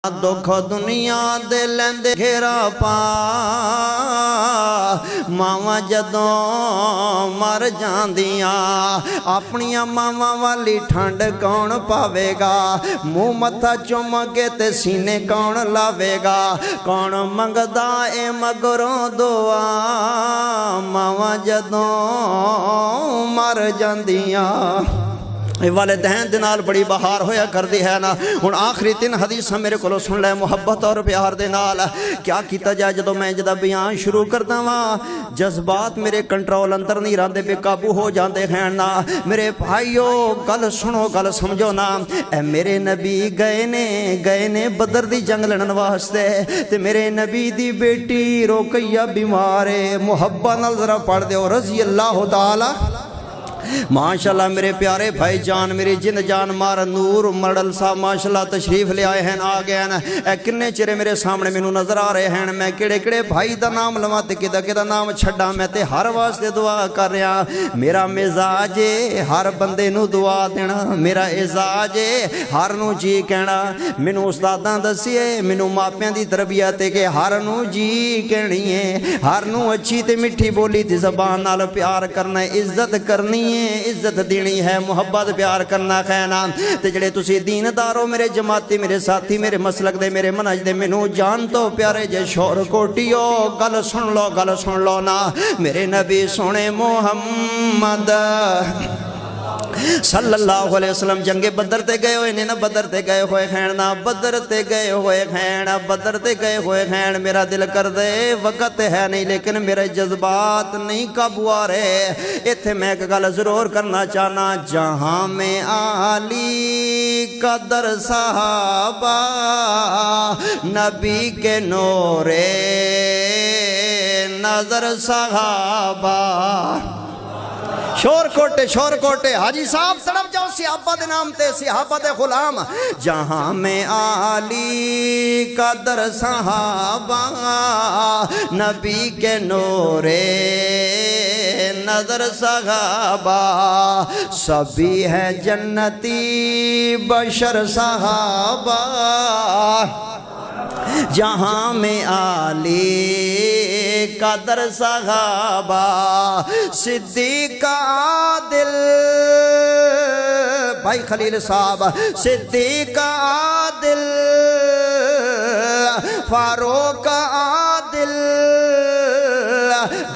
दुख दुनिया दे लैंदे घेरा पा मावां जदों मर जांदियां अपनियां मावां वाली ठंड कौन पावेगा। मुँह मत्था चुम के ते सीने कौन लावेगा। कौन मंगदा ए मगरों दुआ मावां जदों मर जांदियां। वालिदैन दे नाल बड़ी बहार होया करदी है ना। हुण आखिरी 3 हदीसां मेरे कोलों सुन लै मुहब्बत और प्यार दे नाल। क्या कीता जाए जदों मैं जदा बयान शुरू करदा वां जज्बात मेरे कंट्रोल अंदर नहीं रहिंदे, बेकाबू हो जांदे हैं ना। मेरे भाईओ गल सुनो, गल समझो ना। ए मेरे नबी गए ने बदर दी जंग लड़न वास्ते ते मेरे नबी दी बेटी रुकैया बीमार है। मुहब्बत नाल जरा पढ़ दिओ रज़ी अल्लाह ताला। माशाल्लाह मेरे प्यारे भाई जान मेरी जिंद जान मार नूर मरडल साहब माशाल्लाह तशरीफ ले आए हैं, आ गए हैं। किन्ने चेहरे मेरे सामने मैनू नजर आ रहे हैं। मैं किहड़े किहड़े भाई दा नाम लवां ते किदा नाम छड्डां। मैं ते हर वास्ते दुआ कर रहा। मेरा मिजाज है हर बंदे नू दुआ देना, मेरा एजाज है हर नू जी कहना। मैनू उस्तादां दसिए मैनू मापियां दी तरबियत है कि हर नू जी कहनी है, हर नू अच्छी ते मिठी बोली दी ज़बान नाल प्यार करना है, इज्जत करनी है, इज्जत देनी है, मुहब्बत प्यार करना है ना। ते जेड़े तुसी दीनदार हो मेरे जमाती मेरे साथी मेरे मसलक दे मेरे मनहज दे मैनू जान तो प्यारे जे शोर कोटियो गल सुन लो ना। मेरे नबी सोने मुहम्मद सल्लल्लाहु अलैहि वसल्लम जंगे बदर ते गए हुए ने ना। बदर ते गए हुए हैं ना, बदर ते गए हुए हैं, बदर ते गए हुए हैं। मेरा दिल कर दे वक़्त है नहीं लेकिन मेरे जज्बात नहीं काबू आ रहे। इत्थे मैं एक गल जरूर करना चाहना। जहाँ में आली कदर साहबा नबी के नूरे नजर साहबा। शोर कोटे हाजी साहब तड़प जाओ सिहाबा दे नाम ते सिहाबा दे गुलाम। जहाँ में आली कदर साहबा नबी के नूरे नजर साहबा। सभी है जन्नती बशर साहबा। जहाँ में आली कदर साहबा सिद्दीक आदिल भाई खलील साहब सिद्दीक आदिल फारूक आदिल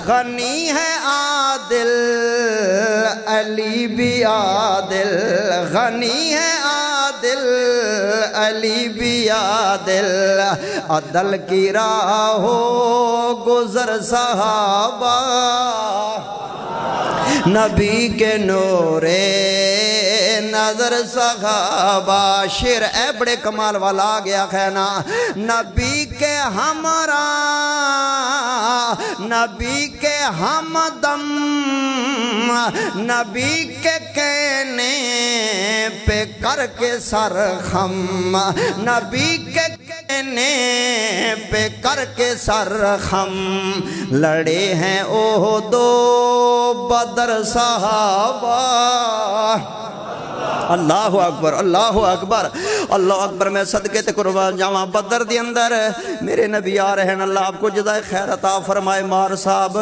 गनी है आदिल अली भी आदिल गनी है आदिल अली भी आदिल। अदल की राहो गुजर साहबा नबी के नूरे नजर साहबा। शेर ए बड़े कमाल वाला आ गया है ना। नबी के हमरा नबी के हमदम नबी के कहने पे करके सर खम नबी के कहने पे करके सर खम। लड़े हैं ओह दो बदर साहबा। अल्लाहु अकबर अल्लाहु अकबर अल्लाह अकबर। मैं सदके ते कुर्बान जावा बदर दे अंदर मेरे नबी आ रहे हैं। अल्लाह आपको जज़ाए खैर अता फरमाए। मार साहब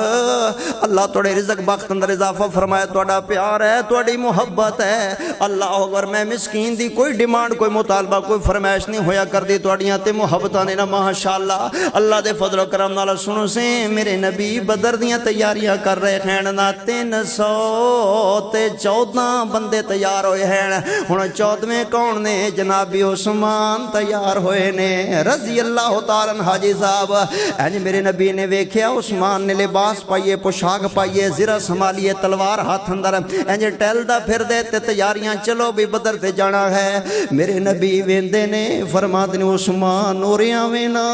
अल्लाह थोड़े रिज़्क बख्त अंदर इजाफा फरमाए। थोड़ा प्यार है थोड़ी मुहब्बत है। अल्लाह अकबर। मैं मिसकीन दी कोई डिमांड कोई मुतालबा कोई फरमाइश नहीं होया कर दी थोड़ियां ते मुहब्बतां ने ना माशाअल्लाह। अल्लाह दे फजल करम नाल सुनो से मेरे नबी बदर दियां तैयारियां कर रहे हैं ना। 314 बंदे तैयार होए हैं। हुण 14वें कौन ने जनाबी उस्मान तैयार होए ने रज़ी अल्लाह ताला हाजी साहब। इंज मेरे नबी ने वेख्या उस्मान ने लिबास पाइए पोशाक पाइए ज़रा संभालिए तलवार हाथ अंदर इंज टहलदा फिरदे ते तैयारियां चलो भी बदर ते जाना है। मेरे नबी वेंदे ने फरमाते ने उस्मान ओरे आवे ना।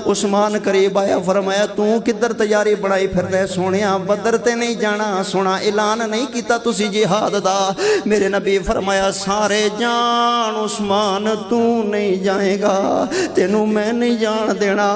उस्मान करीब आया फरमाया तू किधर तैयारी बनाई फिरदे सोनिया बदर ते नहीं जाना। सोना ऐलान नहीं किया तुसी जिहाद दा। मेरे नबी फरमाया سارے جان عثمان تو نہیں جائے گا تینوں میں نہیں جان دینا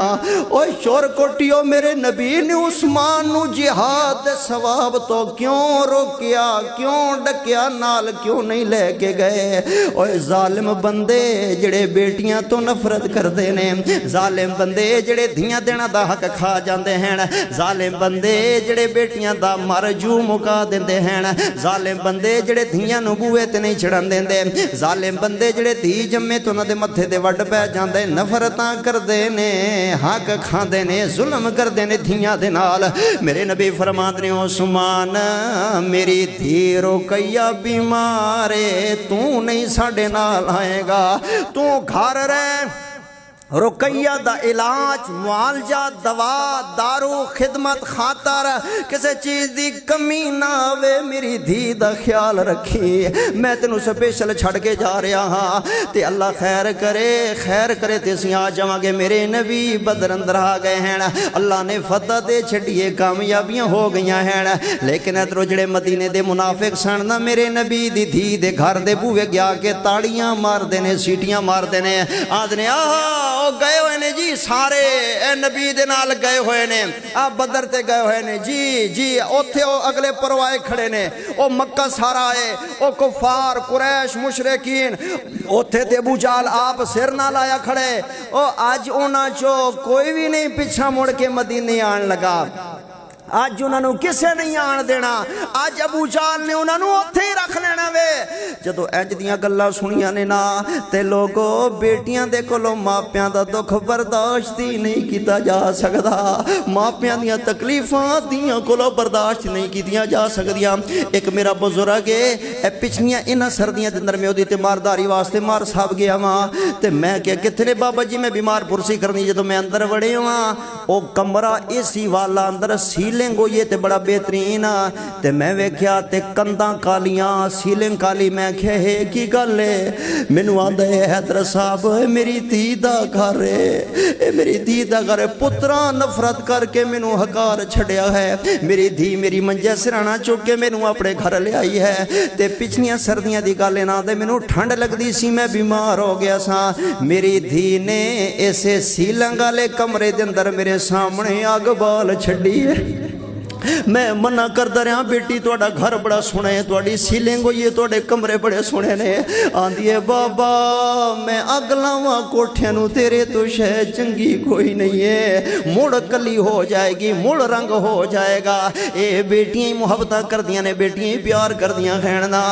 اوہ شور کوٹیو میرے نبی نے عثمان نو جہاد دے ثواب تو کیوں روکیا کیوں ڈکیا نال کیوں نہیں لے کے گئے اوہ ظالم بندے جڑے بیٹیاں تو نفرت کر دینے ظالم بندے جڑے دھیاں دینا دا حق کھا جاندے ہیں ظالم بندے جڑے بیٹیاں دا مرجو مکا دیندے ہیں ظالم بندے جڑے دھیاں نبوے تے نہیں چھڑن دیندے ظالم بندے جڑے دھی جمے تو نہ دے متھے دے وڈ پہ جاندے نفرتاں کر دینے حق کھان دینے ظلم کر دینے دھیاں دے نال میرے نبی فرماتے ہیں عثمان میری دھی رقیہ بیمارے تو نہیں ساڑے نال آئے گا تو گھر رہے رقیہ دا علاج معالجہ دوا دارو خدمت خاطر کسے چیز دی کمی نہ آوے میری دھی دا خیال رکھی میں تینوں سپیشل چھڑ کے جا رہا ہاں تے اللہ خیر کرے تے سی آ جاواں گے میرے نبی بدر اندر آ گئے ہیں اللہ نے فتح دے چھڑیے کامیابیاں ہو گئیاں ہیں لیکن ادھروں جڑے مدینے دے منافق سن نہ میرے نبی دی دھی دے گھر دے بوئے گیا کے تاڑیاں مار دینے سیٹیاں مار دینے آدھنے آہا گئے ہوئے نے جی سارے اے نبی دے نال گئے ہوئے نے آپ بدر تے گئے ہوئے نے جی اوتھے اگلے پروائے کھڑے نے او مکہ سارا آئے او کفار قریش مشرکین اوتھے تے ابو جہل آپ سر نہ لایا کھڑے او آج اونا چو کوئی بھی نہیں پیچھا مڑ کے مدینے آن لگا آج انہوں نے کسے نہیں آن دینا آج ابو جہل نے انہوں نے اتھے ہی رکھ لینا وے جدو انج دیاں گلاں سنیاں نے نا تے لوگو بیٹیاں دے کولو ماپیاں دا دکھ برداشت ہی نہیں کیتا جا سکدا ماپیاں دیاں تکلیفاں دیاں کولو برداشت نہیں کیتیاں جا سکدیاں ایک میرا بزرگ ہے اے پچھنیاں انہاں سردیاں دے اندر میں اودی تے مارداری واسطے مار صاحب گیا ماں تے میں کہ کتنے بابا جی میں بیمار پرسی کرنی جدو میں اندر وڑے ہاں او کمرہ اسی والا اندر سیلنگ ہوئی تے بڑا بہترین تے میں ویکھیا تے کنداں کالیاں سیلنگ کالی میں کہے ہے کی گل ہے مینوں آندا ہے حیدر صاحب میری دھی دا گھر ہے میری دھی دا گھر ہے پتراں نفرت کر کے مینوں ہکار چھڑیا ہے میری دھی میری منجے سرانا چک کے مینوں اپنے گھر لے آئی ہے تے پچھلیاں سردیاں دی گل نہ دے مینوں ٹھنڈ لگدی سی میں بیمار ہو گیا سا میری دھی نے ایسے سیلنگ والے کمرے دے اندر میرے سامنے آگ بال چھڈی ہے میں منع کردا رہا بیٹی توڑا گھر بڑا سونا ہے توڑی سیلنگ ہوئی ہے توڑے کمرے بڑے سونے نے آندھی ہے بابا میں اگلاواں کوٹھینوں تیرے تو شہ چنگی کوئی نہیں ہے مڑ کلی ہو جائے گی مڑ رنگ ہو جائے گا اے بیٹیاں ہی محبتہ کر دیاں نے بیٹیاں ہی پیار کر دیاں خیرنا